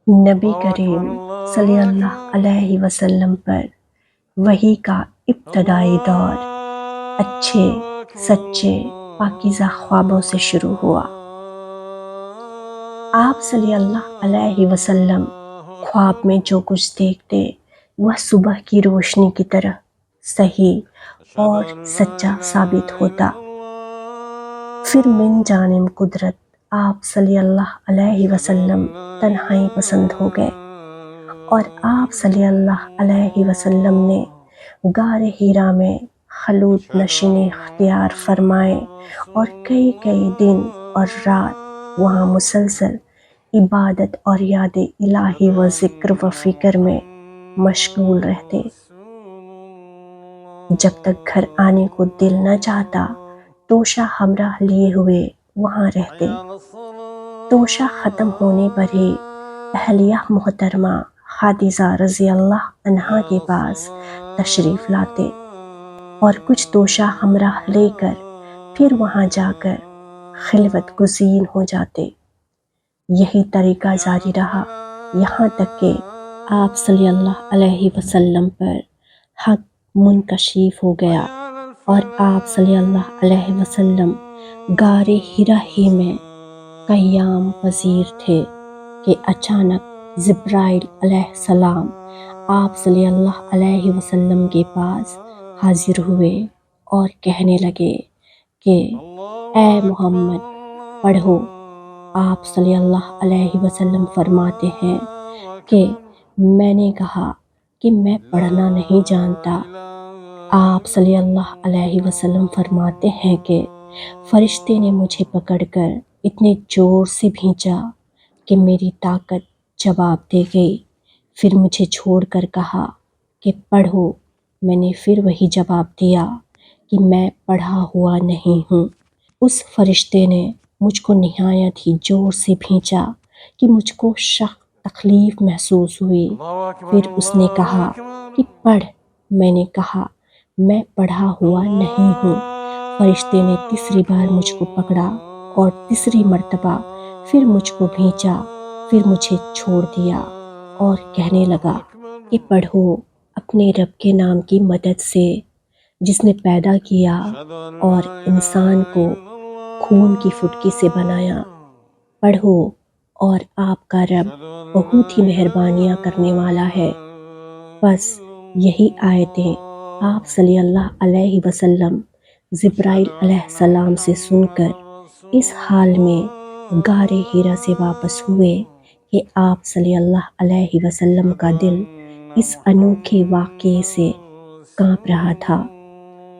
نبی کریم صلی اللہ علیہ وسلم پر وحی کا ابتدائی دور اچھے سچے پاکیزہ خوابوں سے شروع ہوا۔ آپ صلی اللہ علیہ وسلم خواب میں جو کچھ دیکھتے وہ صبح کی روشنی کی طرح صحیح اور سچا ثابت ہوتا۔ پھر من جانب قدرت آپ صلی اللہ علیہ وسلم تنہائی پسند ہو گئے اور آپ صلی اللہ علیہ وسلم نے غار حرا میں خلوت نشینی اختیار فرمائے اور کئی دن اور رات وہاں مسلسل عبادت اور یاد الہی و ذکر و فکر میں مشغول رہتے۔ جب تک گھر آنے کو دل نہ چاہتا توشہ ہمراہ لیے ہوئے وہاں رہتے۔ توشہ ختم ہونے پر ہی اہلیہ محترمہ خدیجہ رضی اللہ عنہا کے پاس تشریف لاتے اور کچھ توشہ ہمراہ لے کر پھر وہاں جا کر خلوت گزین ہو جاتے۔ یہی طریقہ جاری رہا یہاں تک کہ آپ صلی اللہ علیہ وسلم پر حق منکشف ہو گیا اور آپ صلی اللہ علیہ وسلم غار حرا ہی میں قیام پذیر تھے کہ اچانک جبرائیل علیہ السلام آپ صلی اللہ علیہ وسلم کے پاس حاضر ہوئے اور کہنے لگے کہ اے محمد پڑھو۔ آپ صلی اللہ علیہ وسلم فرماتے ہیں کہ میں نے کہا کہ میں پڑھنا نہیں جانتا۔ آپ صلی اللہ علیہ وسلم فرماتے ہیں کہ فرشتے نے مجھے پکڑ کر اتنے زور سے بھینچا کہ میری طاقت جواب دے گئی۔ پھر مجھے چھوڑ کر کہا کہ پڑھو۔ میں نے پھر وہی جواب دیا کہ میں پڑھا ہوا نہیں ہوں۔ اس فرشتے نے مجھ کو نہایت ہی زور سے بھینچا کہ مجھ کو سخت تکلیف محسوس ہوئی۔ پھر اس نے کہا کہ پڑھ۔ میں نے کہا میں پڑھا ہوا نہیں ہوں۔ فرشتے نے تیسری بار مجھ کو پکڑا اور تیسری مرتبہ پھر مجھ کو بھینچا، پھر مجھے چھوڑ دیا اور کہنے لگا کہ پڑھو اپنے رب کے نام کی مدد سے جس نے پیدا کیا اور انسان کو خون کی فٹکی سے بنایا۔ پڑھو اور آپ کا رب بہت ہی مہربانیاں کرنے والا ہے۔ بس یہی آیتیں آپ صلی اللہ علیہ وسلم جبرائیل علیہ السلام سے سن کر اس حال میں غار حرا سے واپس ہوئے کہ آپ صلی اللہ علیہ وسلم کا دل اس انوکھے واقعے سے کانپ رہا تھا۔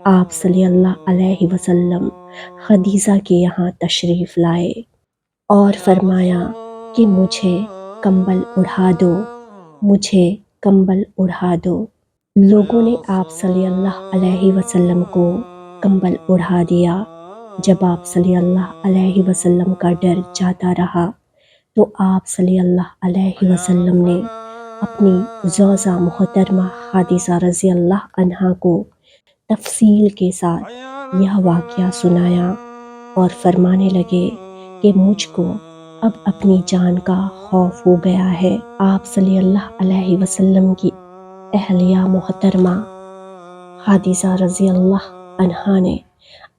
آپ صلی اللہ علیہ وسلم خدیجہ کے یہاں تشریف لائے اور فرمایا کہ مجھے کمبل اڑھا دو، مجھے کمبل اڑھا دو۔ لوگوں نے آپ صلی اللہ علیہ وسلم کو کمبل اڑھا دیا۔ جب آپ صلی اللہ علیہ وسلم کا ڈر جاتا رہا تو آپ صلی اللہ علیہ وسلم نے اپنی زوجہ محترمہ خدیجہ رضی اللہ عنہا کو تفصیل کے ساتھ یہ واقعہ سنایا اور فرمانے لگے کہ مجھ کو اب اپنی جان کا خوف ہو گیا ہے۔ آپ صلی اللہ علیہ وسلم کی اہلیہ محترمہ خدیجہ رضی اللہ عنہا نے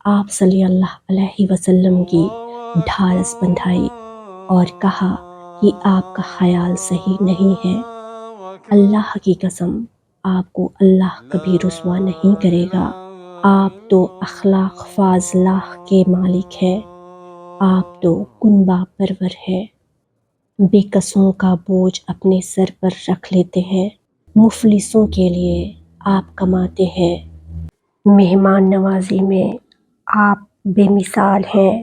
آپ صلی اللہ علیہ وسلم کی ڈھارس بندھائی اور کہا کہ آپ کا خیال صحیح نہیں ہے۔ اللہ کی قسم آپ کو اللہ کبھی رسوا نہیں کرے گا۔ آپ تو اخلاق فاضلہ کے مالک ہیں، آپ تو کنبہ پرور ہیں، بے کسوں کا بوجھ اپنے سر پر رکھ لیتے ہیں، مفلسوں کے لیے آپ کماتے ہیں، مہمان نوازی میں آپ بے مثال ہیں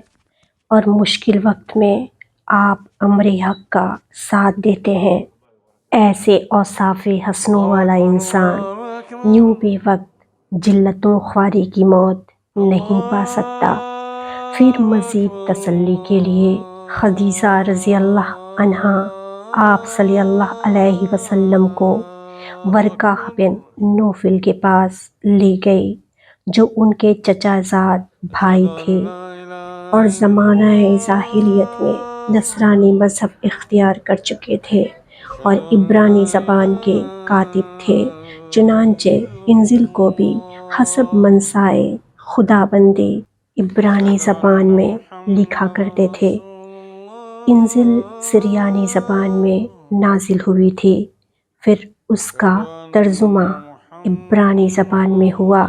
اور مشکل وقت میں آپ امر حق کا ساتھ دیتے ہیں۔ ایسے اوصاف حسنوں والا انسان یوں بے وقت ذلتوں خواری کی موت نہیں پا سکتا۔ پھر مزید تسلی کے لیے خدیجہ رضی اللہ عنہا آپ صلی اللہ علیہ وسلم کو ورقہ بن نوفل کے پاس لے گئی جو ان کے چچا زاد بھائی تھے اور زمانہ جاہلیت میں نصرانی مذہب اختیار کر چکے تھے۔ اور عبرانی زبان کے کاتب تھے، چنانچہ انجیل کو بھی حسب منصائے خداوند عبرانی زبان میں لکھا کرتے تھے۔ انجیل سریانی زبان میں نازل ہوئی تھی، پھر اس کا ترجمہ عبرانی زبان میں ہوا۔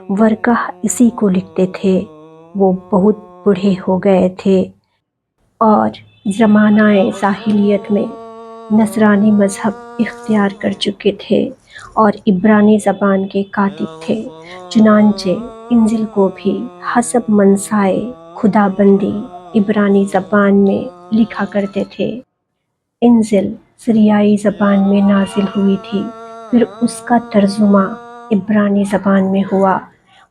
ورقہ اسی کو لکھتے تھے۔ وہ بہت بوڑھے ہو گئے تھے اور زمانہ جاہلیت میں نصرانی مذہب اختیار کر چکے تھے اور عبرانی زبان کے کاتب تھے، چنانچہ انجیل کو بھی حسب منصائے خداوندی عبرانی زبان میں لکھا کرتے تھے۔ انجیل سریائی زبان میں نازل ہوئی تھی، پھر اس کا ترجمہ عبرانی زبان میں ہوا۔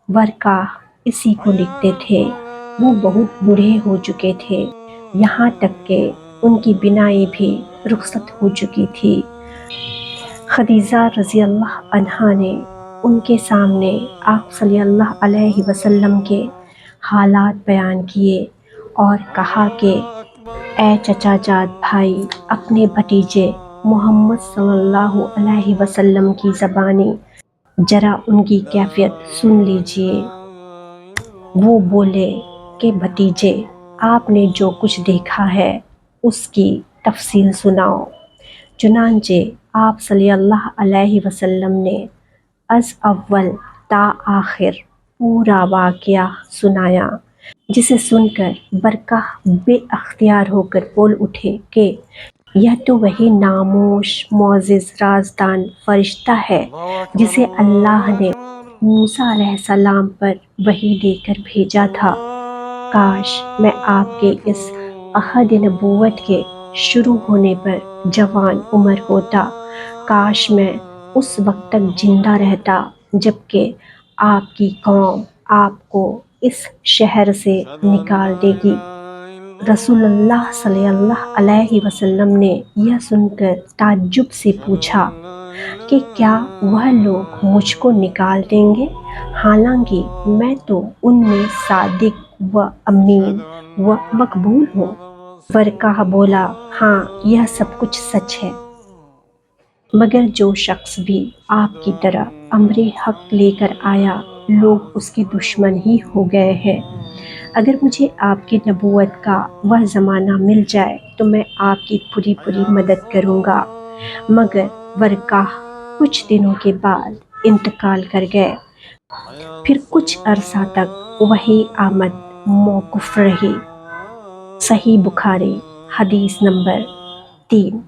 ورقہ اسی کو لکھتے تھے۔ وہ بہت بوڑھے ہو چکے تھے، یہاں تک کہ ان کی بینائی بھی رخصت ہو چکی تھی۔ خدیجہ رضی اللہ عنہا نے ان کے سامنے آپ صلی اللہ علیہ وسلم کے حالات بیان کیے اور کہا کہ اے چچا جاد بھائی، اپنے بھتیجے محمد صلی اللہ علیہ وسلم کی زبانی ذرا ان کی کیفیت سن لیجئے۔ وہ بولے کہ بھتیجے، آپ نے جو کچھ دیکھا ہے اس کی تفصیل سناؤ۔ چنانچہ آپ صلی اللہ علیہ وسلم نے از اول تا آخر پورا واقعہ سنایا، جسے سن کر ورقہ بے اختیار ہو کر بول اٹھے کہ یہ تو وہی ناموش معزز رازدان فرشتہ ہے جسے اللہ نے موسیٰ علیہ السلام پر وحی دے کر بھیجا تھا۔ کاش میں آپ کے اس عہد نبوت کے شروع ہونے پر جوان عمر ہوتا، کاش میں اس وقت تک زندہ رہتا جبکہ آپ کی قوم آپ کو اس شہر سے نکال دے گی۔ رسول اللہ صلی اللہ علیہ وسلم نے یہ سن کر تعجب سے پوچھا کہ کیا وہ لوگ مجھ کو نکال دیں گے، حالانکہ میں تو ان میں صادق و امین و مقبول ہوں؟ ورقہ بولا، ہاں یہ سب کچھ سچ ہے، مگر جو شخص بھی آپ کی طرح امر حق لے کر آیا لوگ اس کے دشمن ہی ہو گئے ہیں۔ اگر مجھے آپ کی نبوت کا وہ زمانہ مل جائے تو میں آپ کی پوری مدد کروں گا۔ مگر ورقہ کچھ دنوں کے بعد انتقال کر گئے۔ پھر کچھ عرصہ تک وحی آمد موقوف رہی۔ صحیح بخاری حدیث نمبر 3۔